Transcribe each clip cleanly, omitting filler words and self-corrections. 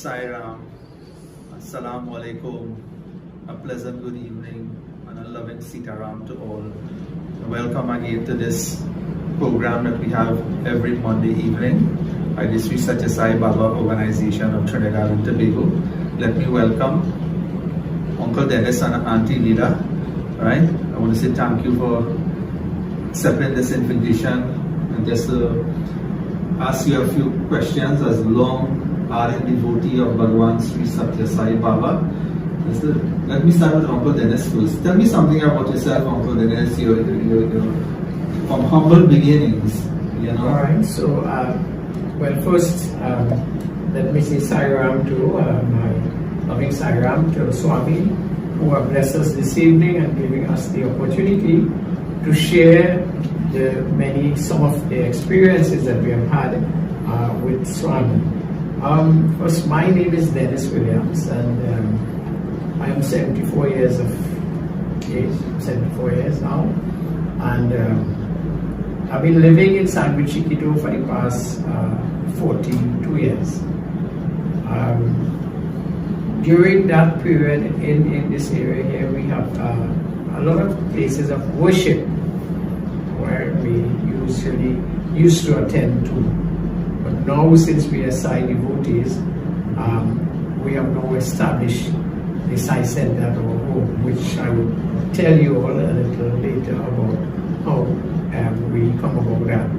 Sai Ram, Assalamu Alaikum, a pleasant good evening, and a loving Sitaram to all. Welcome again to this program that we have every Monday evening by the Sri Satya Sai Baba Organization of Trinidad and Tobago. Let me welcome Uncle Dennis and Aunty Leela. Right? I want to say thank you for accepting this invitation and just ask you a few questions as long ardent devotee of Bhagwan Sri Satya Sai Baba. Let me start with Uncle Dennis first. Tell me something about yourself, Uncle Dennis. You're from humble beginnings, you know. All right. So, well, first, let me say Sairam to my loving Sairam to Swami, who have blessed us this evening and giving us the opportunity to share some of the experiences that we have had with Swami. First, my name is Dennis Williams, and I am 74 years of age, 74 years now, and I've been living in San Luis Chiquito for the past 42 years. During that period in this area here, we have a lot of places of worship where we usually used to attend to. But now, since we are Sai devotees, we have now established the Sai Center at our home, which I will tell you all a little later about how we come about that.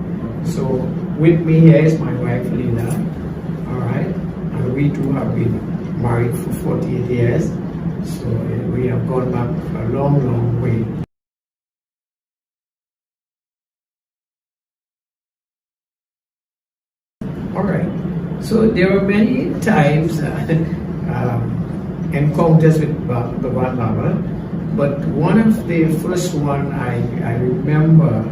So, with me here is my wife Leela, all right, and we two have been married for 48 years, so we have gone back a long, long way. All right, so there were many times encounters with Bhagwan Baba, but one of the first one I remember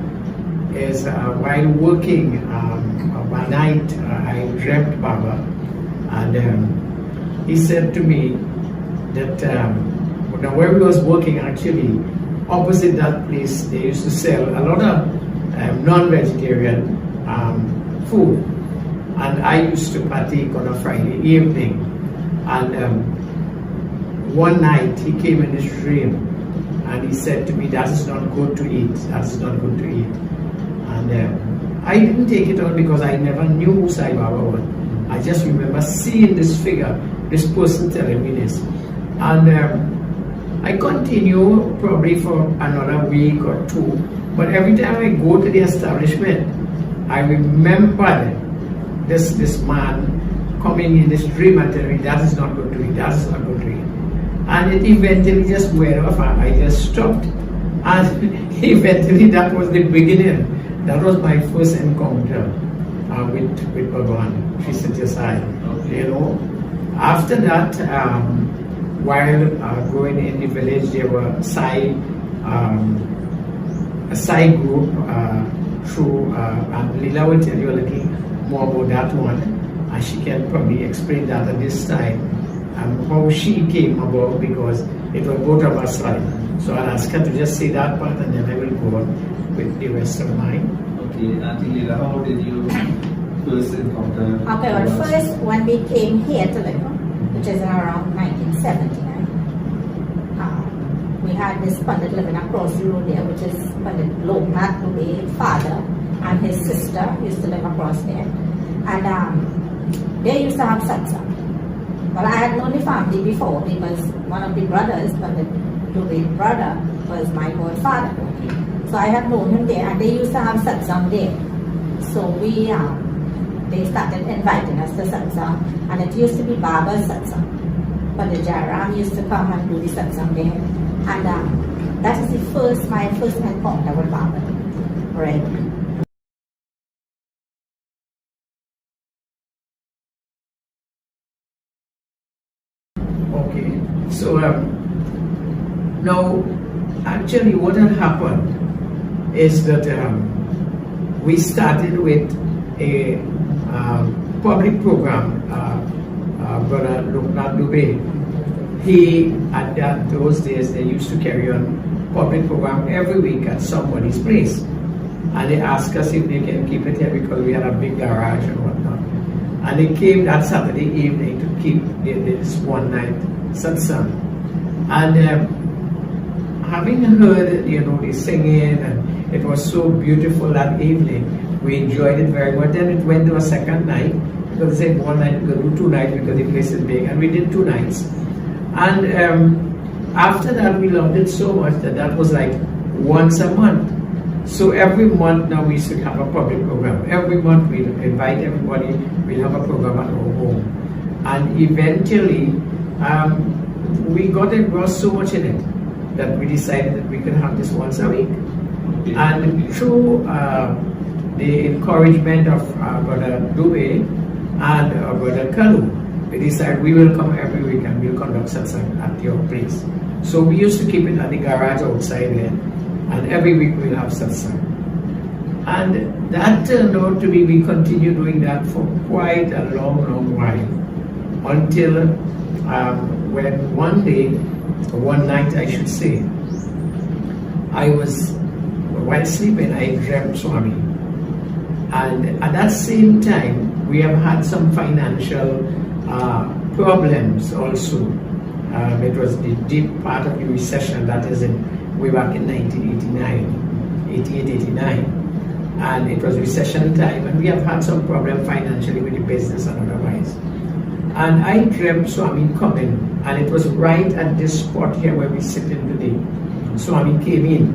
is while working one night I dreamt Baba, and he said to me that where we was working, actually opposite that place, they used to sell a lot of non-vegetarian food, and I used to partake on a Friday evening. And one night he came in his dream and he said to me, "That is not good to eat. That is not good to eat." And I didn't take it on because I never knew who Sai Baba was. I just remember seeing this figure, this person telling me this. And I continue probably for another week or two, but every time I go to the establishment, I remember this man coming in this dream and telling me, "That is not good to eat, that is not good to eat." And it eventually just went off and I just stopped. And eventually that was the beginning. That was my first encounter with Bhagwan Sri Satya Sai. You know, after that, while growing in the village, there were a Sai group through, and Leela will tell you a little more about that one, and she can probably explain that at this time, and how she came about, because it was both of us right. So I'll ask her to just say that part, and then I will go on with the rest of mine. Okay, Aunty Leela, how did you first encounter? Okay, well, first when we came here to live, which is around 1979, we had this Pandit living across the road there, which is Pandit Loknath Dubey's father, and his sister used to live across there. And they used to have satsang. Well, I had known the family before because one of the brothers, Pandit Dubey's brother, was my godfather. So I had known him there, and they used to have satsang there. So they started inviting us to satsang, and it used to be Baba's satsang. Pandit Jairam used to come and do the satsang there. And that is my first encounter with Baba. Right. Okay, so now actually what had happened is that we started with a public program. Brother Loknath Dubey, at those days they used to carry on public program every week at somebody's place, and they asked us if they can keep it here because we had a big garage and whatnot. And they came that Saturday evening to keep this one night satsang. And having heard, the singing, and it was so beautiful that evening, we enjoyed it very much. Then it went to a second night, because they said one night, we could do 2 nights because the place is big, and we did 2 nights. And after that, we loved it so much that was like once a month. So every month now we should have a public program. Every month we invite everybody, we'll have a program at our home. And eventually, we got engrossed so much in it that we decided that we could have this once a week. And through the encouragement of Brother Dube and Brother Kalu, we decided we will come every week and we'll conduct satsang at your place. So we used to keep it at the garage outside there, and every week we'll have satsang. And that turned out to be, we continued doing that for quite a long while, until when one night I should say, while sleeping, I dreamt Swami. And at that same time, we have had some financial problems also. It was the deep part of the recession, that is way back in 1989, and it was recession time, and we have had some problem financially with the business and otherwise. And I dreamt Swami coming, and it was right at this spot here where we sit in today. Swami came in,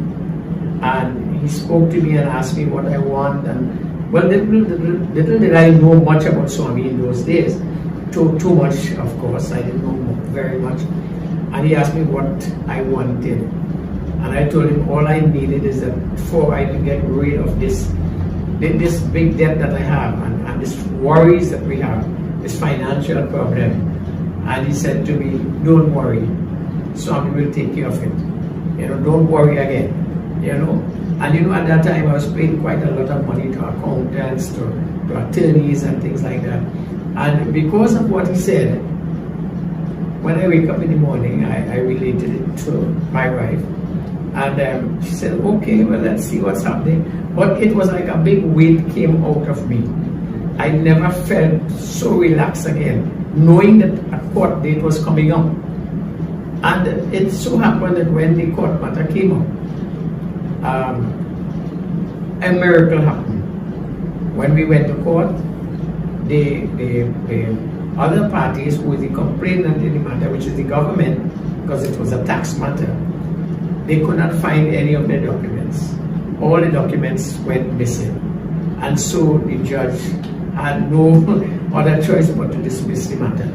and he spoke to me and asked me what I want, and well, little did I know much about Swami in those days. Too much, of course. I didn't know very much. And he asked me what I wanted. And I told him all I needed is that before I could get rid of this big debt that I have, and these worries that we have, this financial problem. And he said to me, don't worry, Swami will take care of it. Don't worry again. And at that time I was paying quite a lot of money to accountants, to attorneys and things like that. And because of what he said, when I wake up in the morning, I related it to my wife. And she said, okay, well, let's see what's happening. But it was like a big weight came out of me. I never felt so relaxed again, knowing that a court date was coming up. And it so happened that when the court matter came up, a miracle happened. When we went to court, the other parties who were the complainant in the matter, which is the government, because it was a tax matter, they could not find any of their documents. All the documents went missing. And so the judge had no other choice but to dismiss the matter.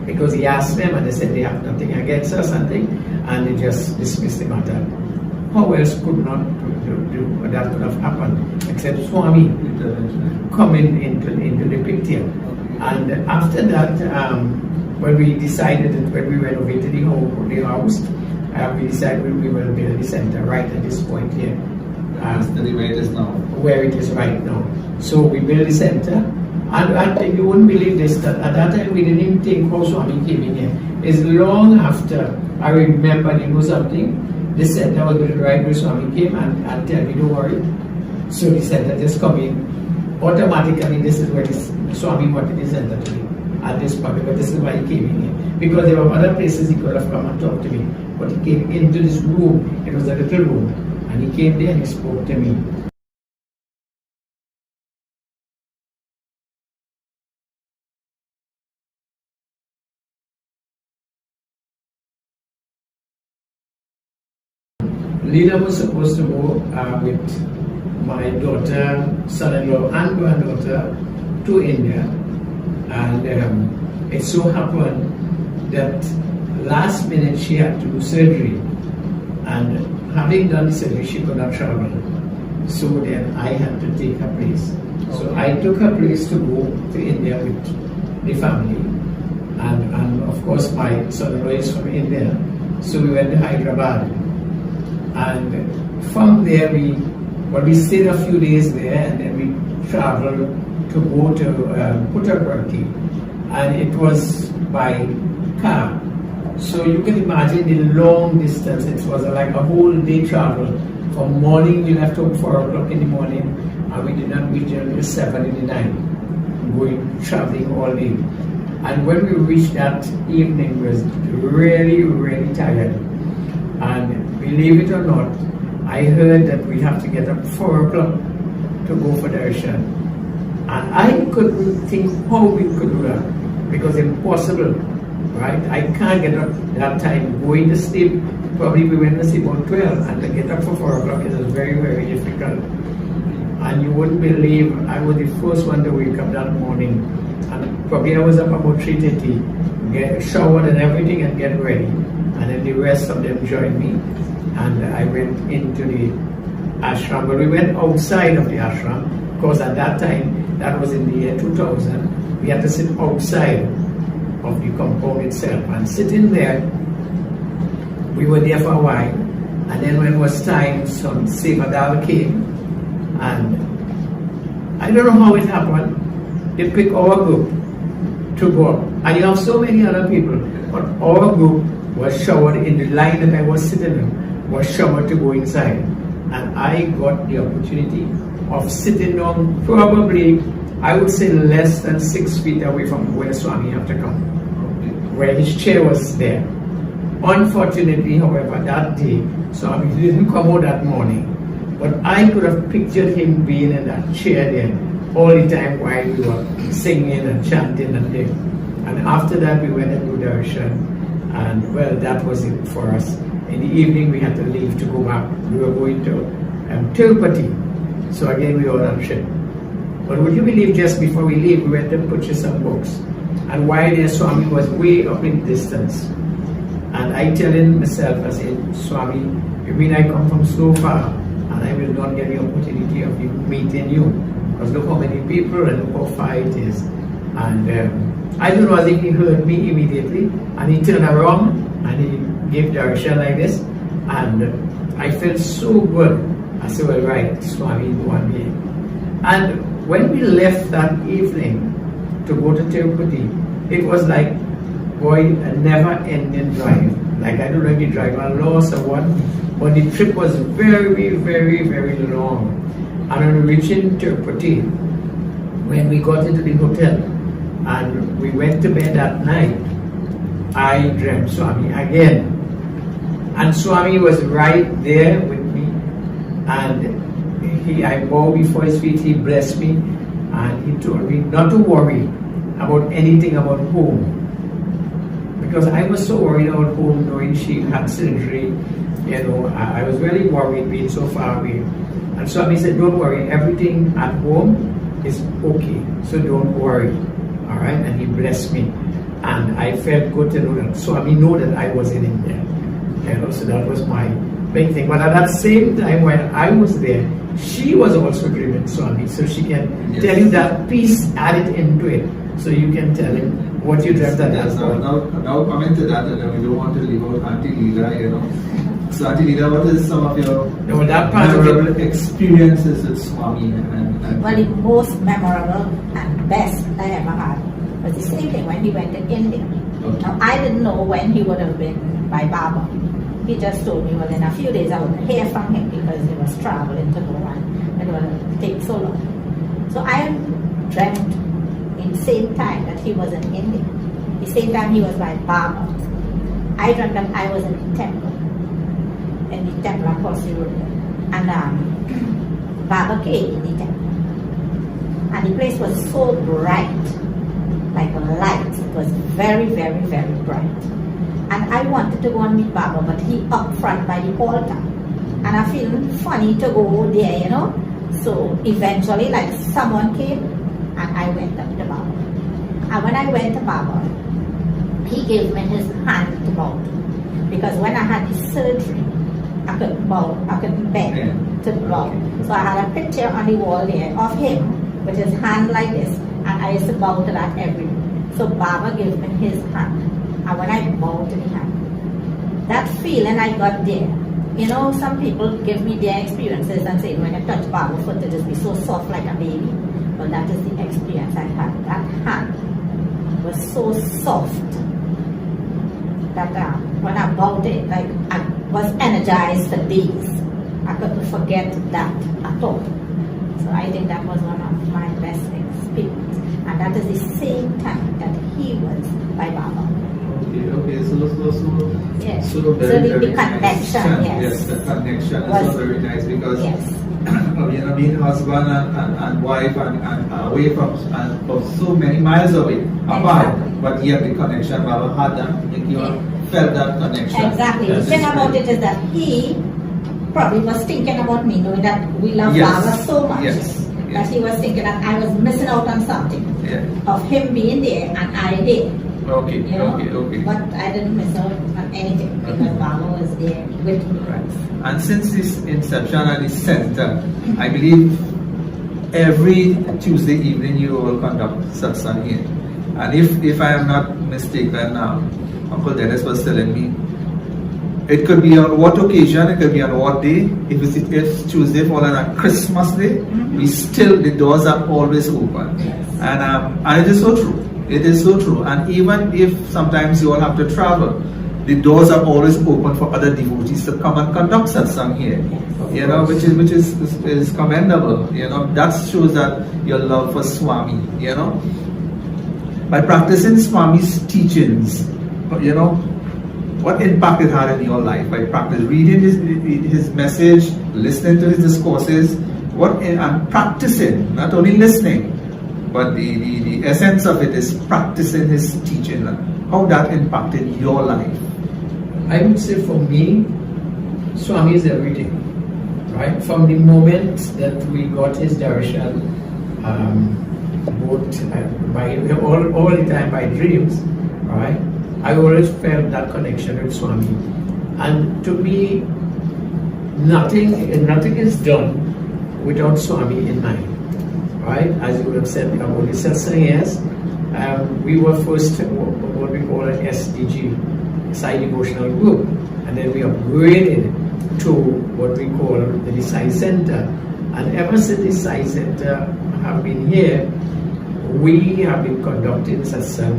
Because he asked them and they said they have nothing against us, and they just dismissed the matter. How else could that could have happened except Swami coming into the picture? And after that, when we decided that when we renovated the house, we decided we will build the center right at this point here. Where it is now. Where it is right now. So we built the center, and you wouldn't believe this, that at that time we didn't even think how Swami came in here. It's long after I remember something. The center was built right where Swami came and tell me, don't worry. So the center just come in. Automatically, this is where Swami wanted the center to be at this point, but this is why he came in here. Because there were other places he could have come and talked to me, but he came into this room. It was a little room, and he came there and he spoke to me. Leela was supposed to go with my daughter, son-in-law, and granddaughter to India, and it so happened that last minute she had to do surgery, and having done the surgery she could not travel. So then I had to take her place. So I took her place to go to India with the family, and of course my son-in-law is from India, so we went to Hyderabad. And from there we stayed a few days there, and then we traveled to go to Puttaparthi, and it was by car. So you can imagine the long distance. It was like a whole day travel. From morning we left home 4 o'clock in the morning, and we did not reach until 7 in the night. traveling all day. And when we reached that evening, we was really, really tired. And believe it or not, I heard that we have to get up 4 o'clock to go for darshan. And I couldn't think how we could do that, because impossible, right? I can't get up that time. Going to sleep, probably we went to sleep about 12, and to get up for 4 o'clock is very, very difficult. And you wouldn't believe, I was the first one to wake up that morning. And probably I was up about 3:30, get showered and everything and get ready. And then the rest of them joined me. And I went into the ashram. But we went outside of the ashram, because at that time, that was in the year 2000, we had to sit outside of the compound itself. And sitting there, we were there for a while. And then when it was time, some Sevadal came. And I don't know how it happened. They picked our group to go up. And you have so many other people. But our group was showered in the line that I was sitting in, was showered to go inside. And I got the opportunity of sitting down probably, I would say, less than 6 feet away from where Swami had to come, where his chair was there. Unfortunately, however, that day, Swami didn't come out that morning. But I could have pictured him being in that chair there all the time while we were singing and chanting and there. And after that, we went and do darshan. And well, that was it for us. In the evening, we had to leave to go back. We were going to Tirupati. So again, we were on trip. But would you believe, just before we leave, we went to purchase some books. And while there, Swami was way up in distance. And I telling myself, I said, Swami, you mean I come from so far, and I will not get the opportunity of meeting you? Because look how many people and look how far it is. And I don't know, as if he heard me immediately, and he turned around and he gave darshan like this, and I felt so good. I said, well, right, Swami, go on here. And when we left that evening to go to Tirupati, it was like, boy, a never-ending drive. Like, I don't know if the driver lost or what, but the trip was very, very, very long. And when we reached Tirupati, when we got into the hotel and we went to bed that night, I dreamt Swami again. And Swami was right there with me, and I bowed before his feet, he blessed me, and he told me not to worry about anything about home. Because I was so worried about home, knowing she had surgery. You know, I was really worried being so far away. And Swami said, don't worry, everything at home is okay, so don't worry. All right, and he blessed me. And I felt good to know that Swami knew that I was in India. You know, so that was my big thing. But at that same time when I was there, she was also dreaming Swami. So she can tell you that piece added into it. So you can tell him what you dreamt at that point. Now coming to that, and we don't want to leave out Aunty Leela, you know. So Aunty Leela, what is some of your memorable experiences with Swami? Well, the most memorable and best I ever had was the same thing when he went to India. Okay. Now, I didn't know when he would have been by Baba. He just told me, well, in a few days I would hear from him because he was traveling to go and it would take so long. So I dreamt in the same time that he was in India. The same time he was by Baba. I dreamt that I was in the temple across the road. And Baba came in the temple. And the place was so bright, like a light. It was very, very, very bright. And I wanted to go and meet Baba, but he up front by the altar. And I feel funny to go there, you know. So eventually, like, someone came and I went up to Baba. And when I went to Baba, he gave me his hand to bow to. Because when I had the surgery, I couldn't bow, I couldn't bend to bow. So I had a picture on the wall there of him with his hand like this, and I used to bow to that every day. So Baba gave me his hand, and when I bowed to the hand, that feeling I got there, you know, some people give me their experiences and say when I touch Baba's foot it just be so soft like a baby. Well, that is the experience I had. That hand was so soft that when I bowed it, like I was energized for days. I couldn't forget that at all. So I think that was one of my best experiences. And that is the same time that he was by Baba. Okay, so Yes. so So very, the very connection, nice. yes. Yes, the connection is Was- so very nice because Yes. being husband and wife and away from so many miles away apart, Exactly. but yet the connection Baba had that, you felt that connection. Exactly. The Yes, thing it's about very- it is that he probably was thinking about me, knowing that we love Yes. Baba so much. Yes. That he was thinking that I was missing out on something. Yeah. Of him being there and I there. Okay, You know? okay. But I didn't miss out on anything because Baba was there with me. And since this inception at the center, I believe every Tuesday evening you will conduct satsang here. And if I am not mistaken, Uncle Dennis was telling me, it could be on what occasion, it could be on what day. If Tuesday fall on a Christmas day, the doors are always open. Yes. And it is so true. It is so true. And even if sometimes you all have to travel, the doors are always open for other devotees to come and conduct satsang here. You know, which is commendable. You know, that shows that your love for Swami. You know, by practicing Swami's teachings, you know, what impact it had in your life by practice reading his message, listening to his discourses, and practicing, not only listening, but the essence of it is practicing his teaching. How that impacted your life? I would say for me, Swami is everything, right? From the moment that we got his darshan, both by all the time by dreams, right? I always felt that connection with Swami, and to me, nothing is done without Swami in mind, right? As you have said, about the satsang, yes, we were first what we call an SDG, Sai Devotional Group, and then we upgraded to what we call the Sai Center, and ever since the Sai Center have been here, we have been conducting satsang,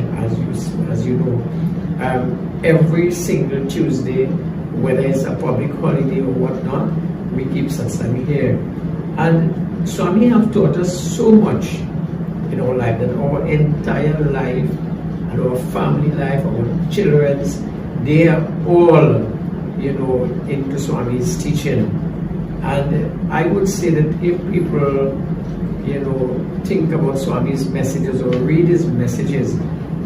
as you know, every single Tuesday, whether it's a public holiday or whatnot, we keep satsang here. And Swami have taught us so much in our life, that our entire life and our family life, our children's, they are all, you know, into Swami's teaching. And I would say that if people, you know, think about Swami's messages or read his messages,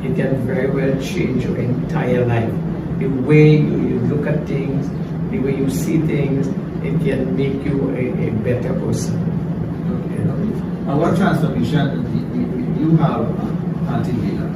it can very well change your entire life. The way you look at things, the way you see things, it can make you a better person. You know? And what transformation you have, Aunty Leela?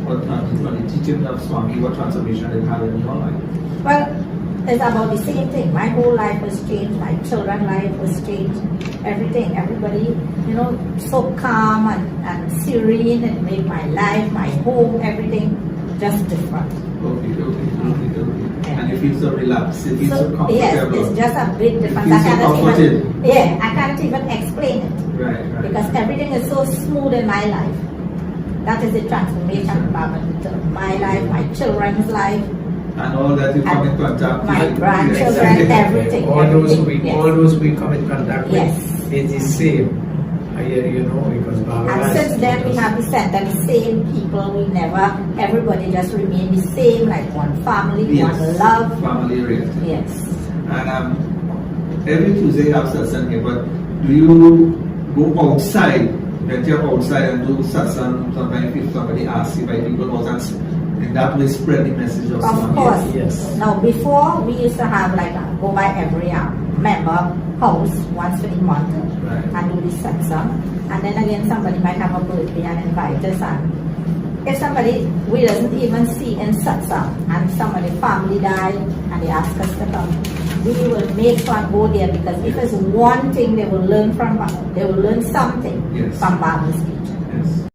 What from the teaching of Swami, what transformation it had in your life? Well, it's about the same thing. My whole life was changed. My children's life was changed. Everything, everybody, you know, so calm and serene. It made my life, my home, everything just different. Okay. And you feel so relaxed, you feel so comfortable. Yes, it's just a big difference. You feel so comforted. I can't even explain it. Right. Because everything is so smooth in my life. That is the transformation about my life, my children's life. And all that you come in contact my with. grandchildren, Yes. everything. All those yes. we come in contact with, Yes. it's the same. You know, because Baba And since then we have the center, the same people. We never, everybody just remain the same, like one family, Yes. one love. Family oriented. Yes. And every Tuesday you have satsang here, but do you go outside, venture outside and do satsang? Sometimes if somebody asks you by people outside, in that way spread the message of Of Swami. course. Yes. Now before we used to have like go by every member house once for the month Right. and do the satsang. And then again somebody might have a birthday and invite us, and if somebody we doesn't even see in satsang and somebody family died and they ask us to come, we will make sure and go there, because if there's one thing they will learn from Baba, they will learn something Yes. from Baba's teaching. Yes.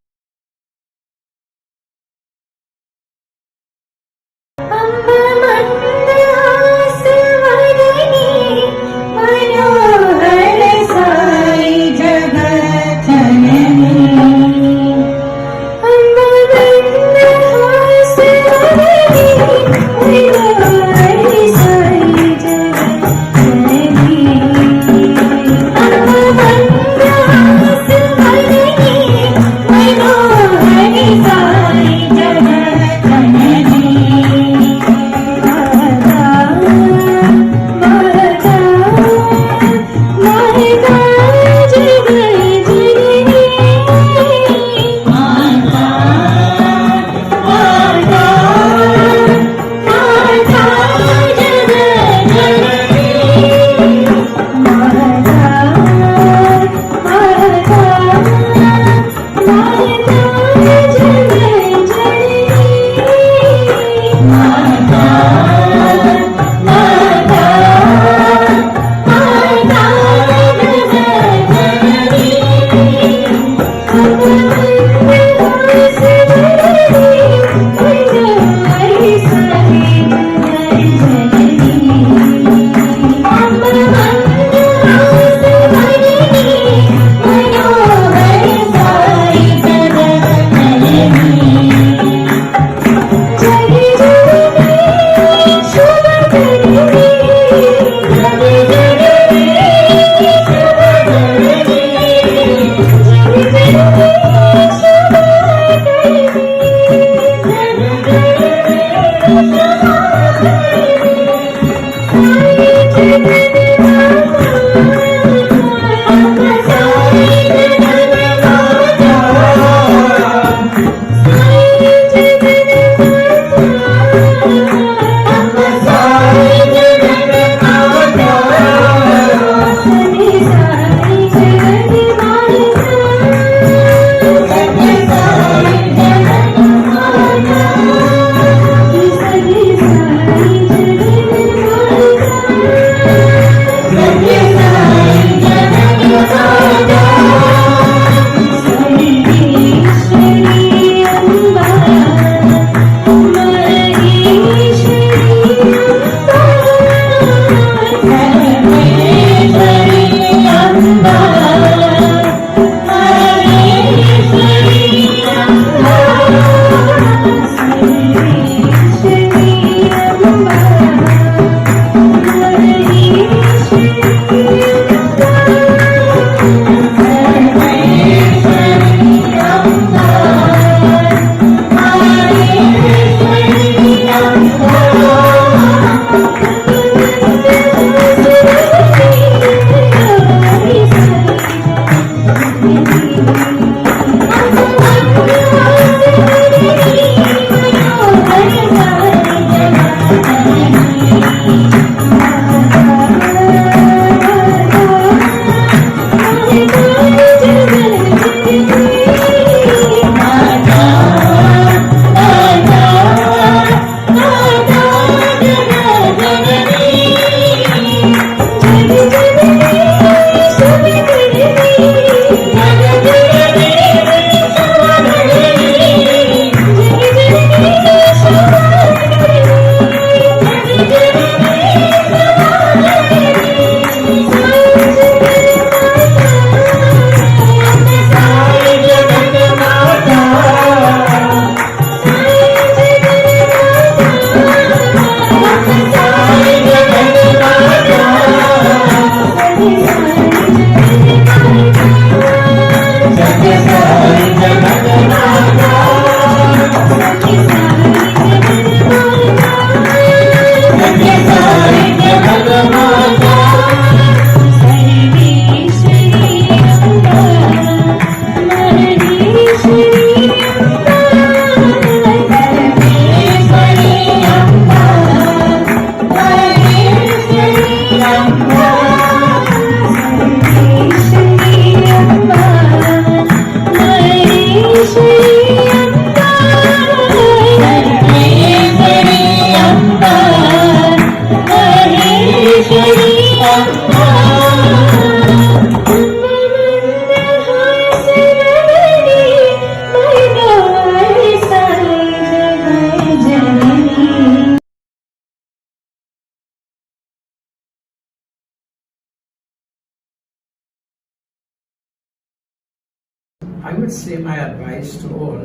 would say my advice to all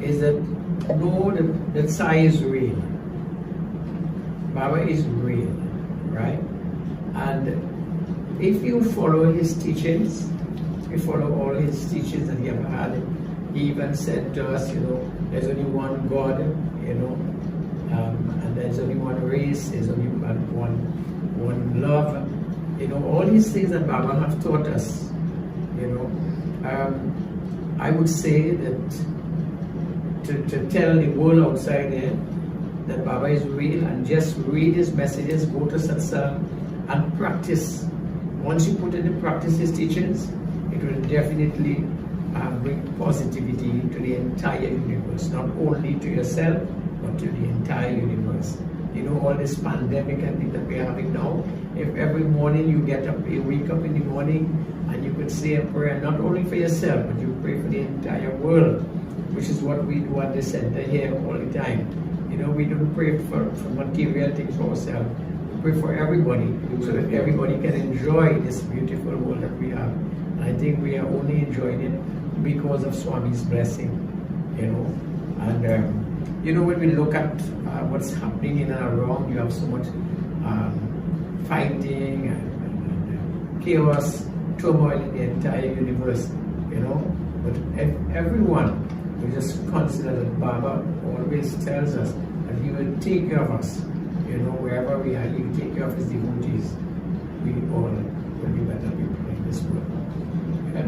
is that know that Sai is real. Baba is real, right? And if you follow his teachings, you follow all his teachings that he ever had, he even said to us, there's only one God, and there's only one race, there's only one love. All these things that Baba have taught us, I would say that to tell the world outside there that Baba is real, and just read his messages, go to satsang and practice. Once you put into practice his teachings, it will definitely bring positivity to the entire universe, not only to yourself, but to the entire universe. All this pandemic and things that we're having now, if every morning you get up, you wake up in the morning and you could say a prayer, not only for yourself, but you pray for the entire world, which is what we do at the center here all the time. We don't pray for material things for ourselves. We pray for everybody, so that everybody can enjoy this beautiful world that we have. I think we are only enjoying it because of Swami's blessing, And when we look at what's happening in and around, you have so much fighting and chaos, turmoil in the entire universe, But everyone, we just consider that Baba always tells us that he will take care of us, wherever we are, he will take care of his devotees. We all will be better people in this world. Okay?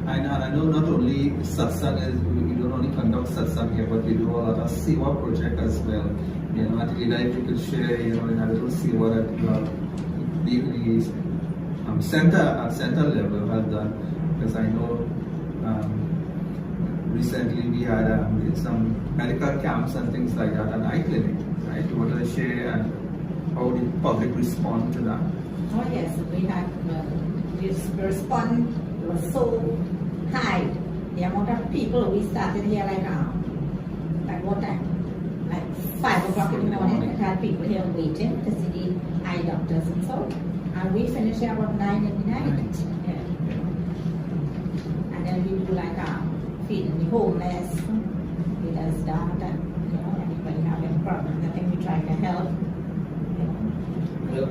And I know not only satsang is, we don't only conduct satsang here, but we do a lot of seva project as well. At Leela, if you could share, in a little seva that you have the center level has done, because I know recently we had some medical camps and things like that, an eye clinic, right? You wanted to share and how did the public respond to that? Oh yes, we had this response was so high. The amount of people we started here like what time? Like 5 o'clock in the morning. We had people here waiting to see the eye doctors and so. And we finished here about 9 in the night. Yeah. And then we do feeding the homeless, with us that, and anybody having problems. I think we try to help.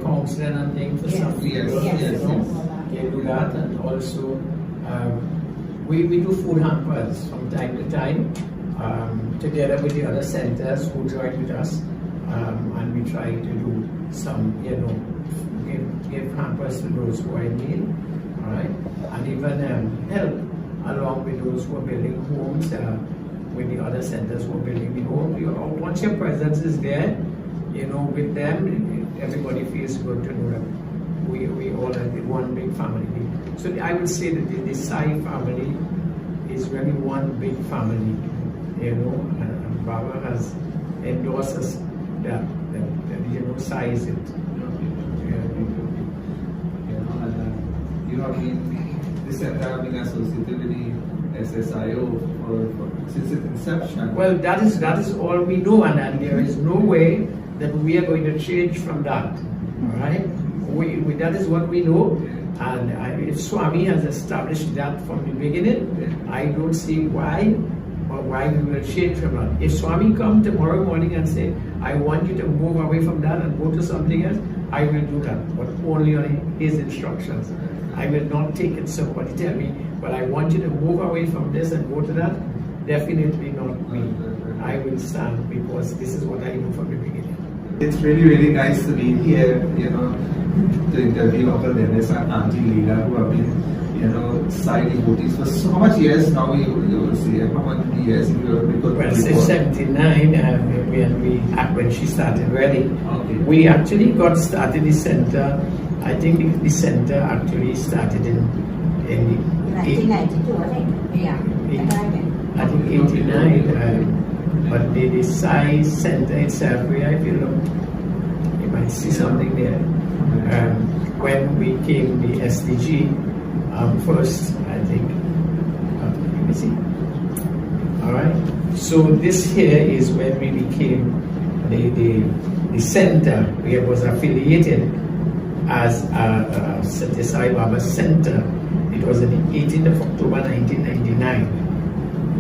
Counseling and things for some people, they do that, and also we do food hampers from time to time, together with the other centers who join with us, and we try to do some, give hampers to those who are in need, all right, and even help along with those who are building homes, with the other centers who are building the home. Once your presence is there, with them, everybody feels good to know that we all are one big family. So I would say that the Sai family is really one big family, and Baba has endorsed us that Sai is it. This center have been associated with the SSIO since its inception. Well, that is all we know, and there is no way that we are going to change from that. All right, that is what we know, and if Swami has established that from the beginning, I don't see why we will change from that. If Swami come tomorrow morning and say, I want you to move away from that and go to something else, I will do that, but only on his instructions. I will not take it. Somebody tell me, but I want you to move away from this and go to that. Definitely not me. I will stand, because this is what I know from the beginning. It's really, really nice to be here, to interview Uncle Dennis and Aunty Leela, who have been, Sai devotees for so much years now. You will see how many years Well, since 79, when she started really. Okay. We actually got started the center. I think the center actually started in 1992, I think. Yeah. I think 89. But the Sai center itself, I feel you might see something there. When we came the SDG first, I think. Let me see. All right. So this here is when we became the center. We was affiliated as a Sai Baba Center. It was on the 18th of October 1999.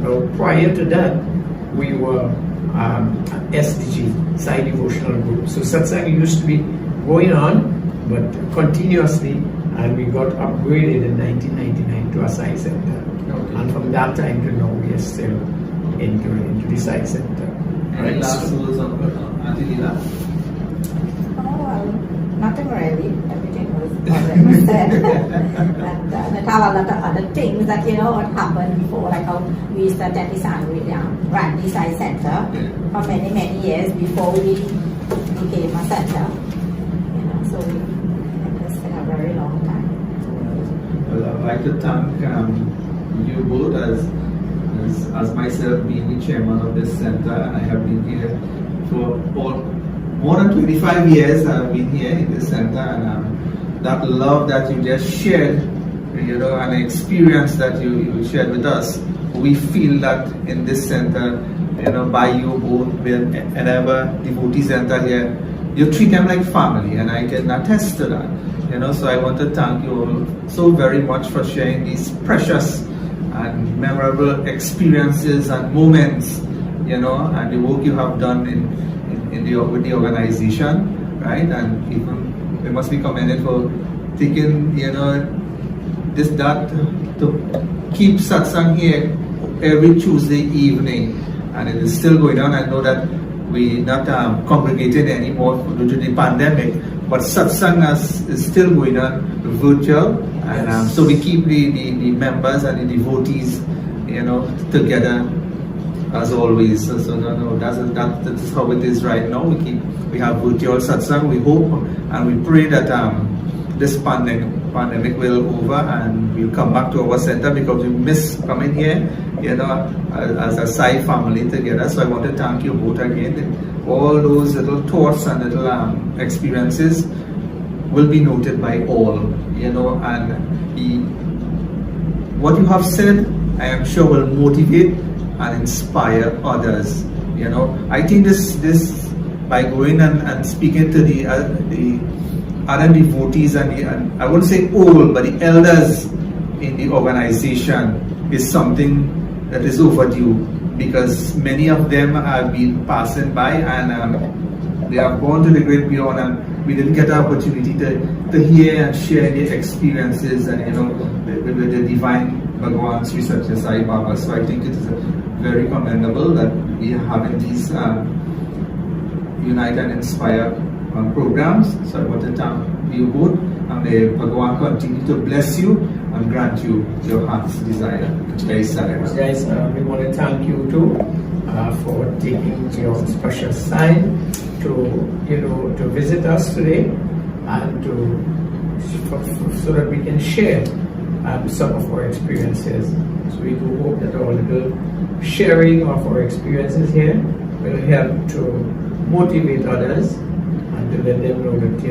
Now, prior to that, we were SDG, Sai Devotional Group. So satsang used to be going on, but continuously, and we got upgraded in 1999 to a Sai Center. Okay. And from that time to now, we are still into the Sai Center. Any last words on Aunty Leela? Oh, well, nothing really. Everything was already said. And it have a lot of other things that, what happened before, like how we used to attend the Randy Side Center for many, many years before we became a center. So we just in a very long time. Well, I'd like to thank you both as myself being the chairman of this center, and I have been here for more than 25 years. I've been here in this center, and that love that you just shared, and the experience that you shared with us, we feel that in this center, by you both, whenever devotees enter here, you treat them like family, and I can attest to that. So I want to thank you all so very much for sharing these precious and memorable experiences and moments, and the work you have done with the organization, right? And even we must be commended for taking, that to keep satsang here every Tuesday evening, and it is still going on. I know that we not congregated anymore due to the pandemic, but satsang is still going on virtual, and so we keep the members and the devotees, together as always. So that's how it is right now. We have virtual satsang. We hope and we pray that this pandemic will over and we'll come back to our center, because we miss coming here, as a Sai family together. So I want to thank you both again. All those little thoughts and little experiences will be noted by all, and what you have said, I am sure, will motivate and inspire others. I think this by going and speaking to the other devotees and I wouldn't say all, but the elders in the organization is something that is overdue, because many of them have been passing by and they have gone to the great beyond, and we didn't get the opportunity to hear and share their experiences and with the divine Bhagavan Sri Satya Sai Baba. So I think it is very commendable that we are having these Unite and Inspire programs. So I want to thank you both, and may Bhagavan continue to bless you and grant you your heart's desire. Guys, we want to thank you too for taking your special time to visit us today, and so that we can share some of our experiences. So we do hope that our little sharing of our experiences here will help to motivate others and to let them know that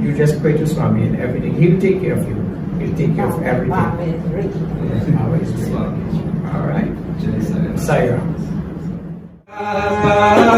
you just pray to Swami and everything. He'll take care of you. He'll take care of everything. Always ready. All right. Sayram. Baba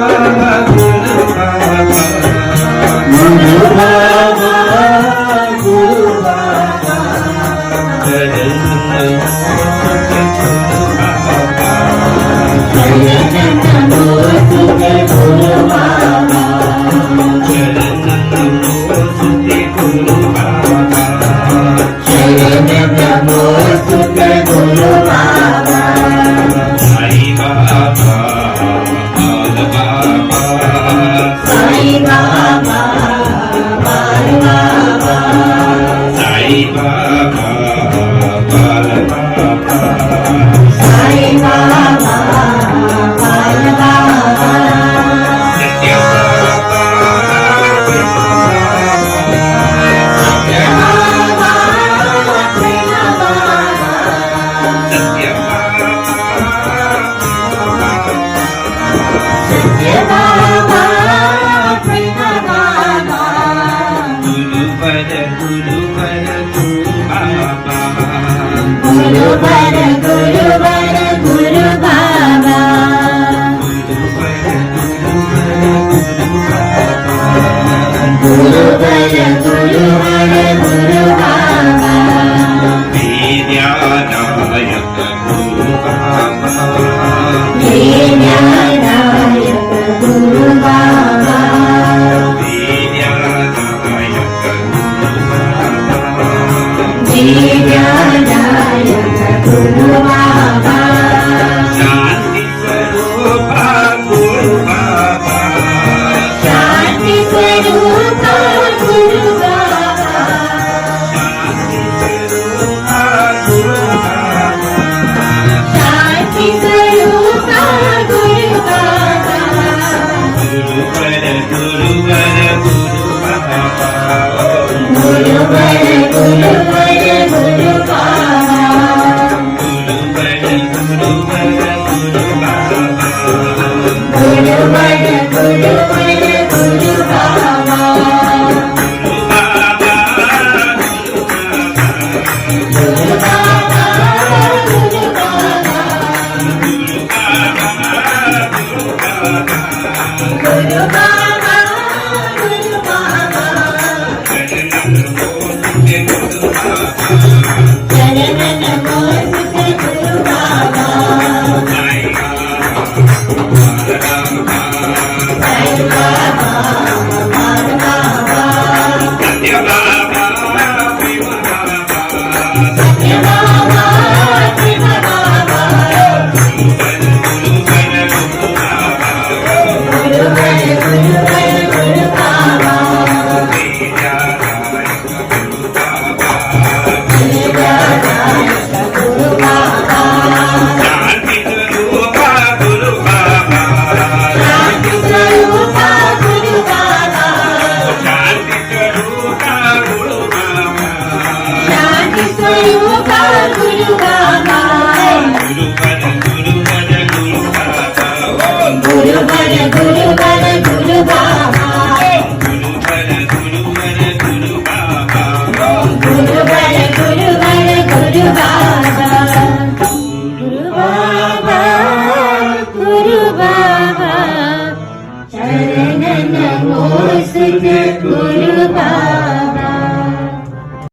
Guru